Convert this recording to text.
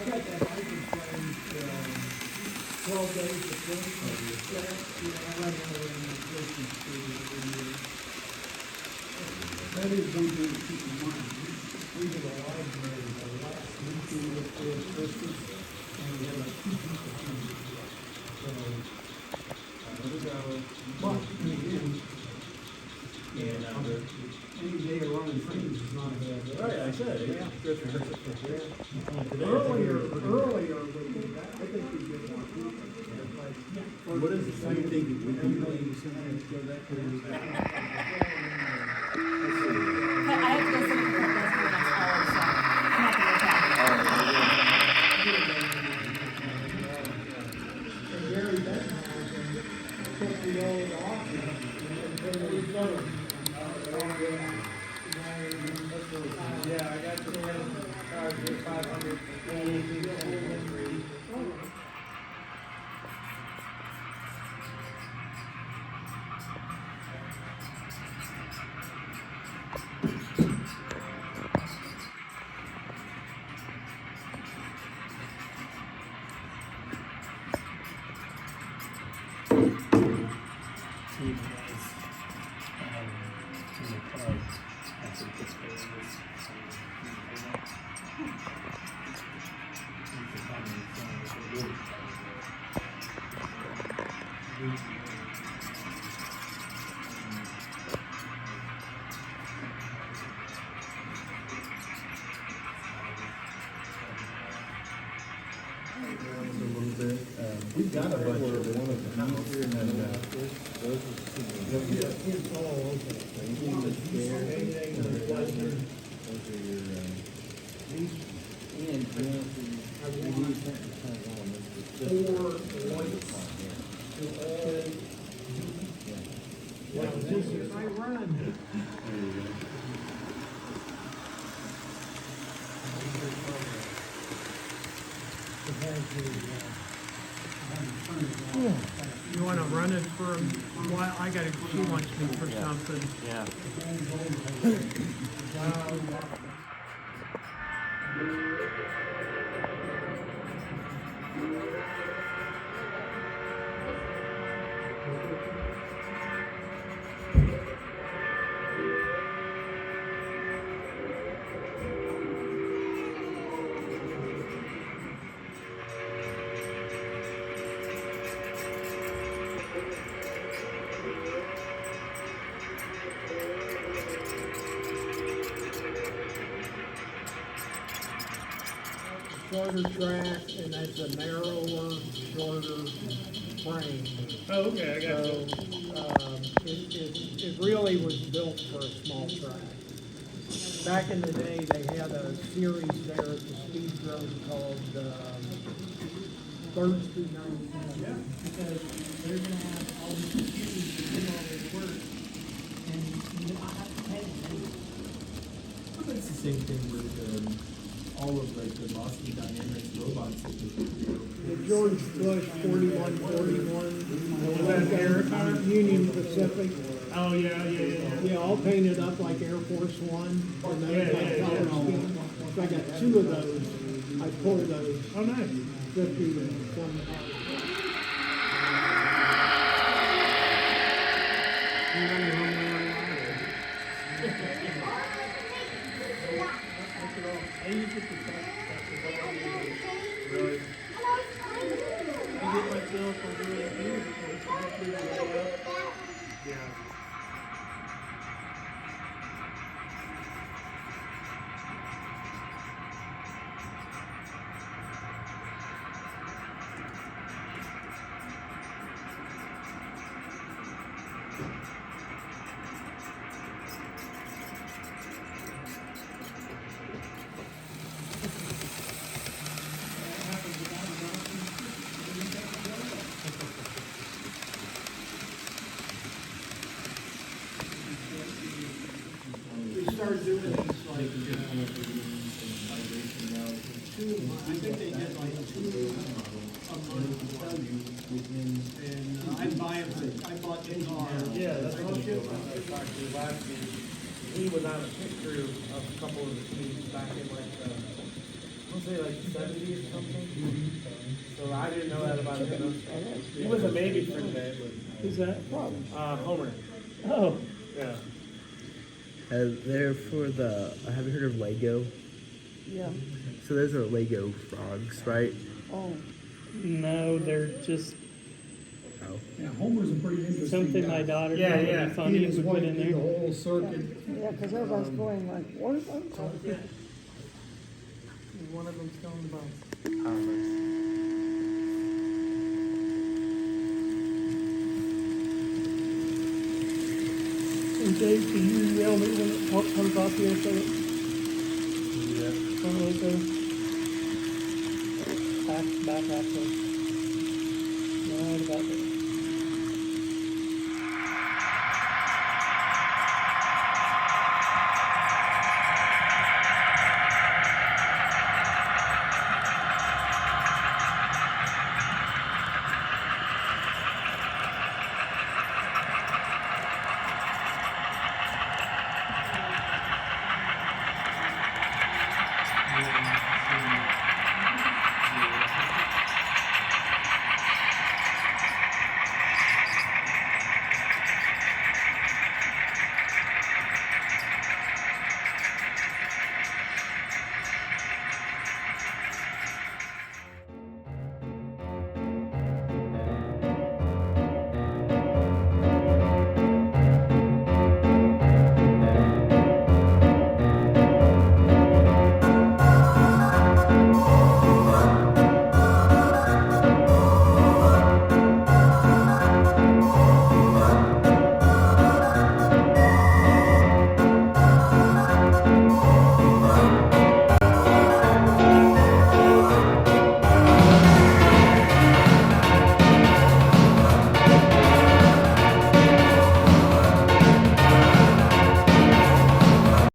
got that license plate, 12 days to finish. I like one of them Christmas trees every year. That is one thing to keep in mind. We did a library the last weekend before Christmas, and we had like 2 people coming. So, but, again, And any day of running trains is not a bad day. right, I said, yeah. Earlier, we did that. I think we did more people. What is the same thing that we do? Sometimes go that I have to go sit in the front desk for the next hour, so I'm not gonna talk. And Gary Benton took the old office and put it in. Yeah, I got the card for 500. We've got a bunch of one of the house here and then those It's all open. This is my run. You want to run it for a while? I gotta, she wants me for something. Yeah. Shorter track, and that's a narrower, shorter frame. Oh, okay, I got So, you. it really was built for a small track. Back in the day, they had a series there at the speed road called, Birds Through 97. Yeah. Because they're gonna have all these computers to do all this work, and you don't have to pay them. Well, that's the same thing with all of like the Boston Dynamics robots that they do. The George Bush 4141, Union Pacific. Oh, yeah. Yeah, all painted up like Air Force One, and then Yeah, like yeah, color yeah. scheme. So I got 2 of those. I pulled those Oh, nice. 50 and some. I use it to really. I get myself from doing it here because it's pretty way up. Yeah. We started doing these like, I think they did like 2 a month. And I bought the car. Yeah, that's what I talked to you last week. he was on a pit crew of a couple of the teams back in like the, I want to say like the 70s or something. So I didn't know that about him. He was a maybe for today, Who's that? but Homer. Oh, Yeah. They're for the. Have you heard of Lego? Yeah. So those are Lego frogs, right? Oh, no, they're just Oh. Yeah, Homer's a pretty interesting something guy. my daughter Yeah, thought would yeah. be He funny and his to put wife in did the there. whole circuit. yeah, because everybody's going like, what is that called? One of them's still in the box. And Dave, can you email me when it comes off here so that back after. Right about there.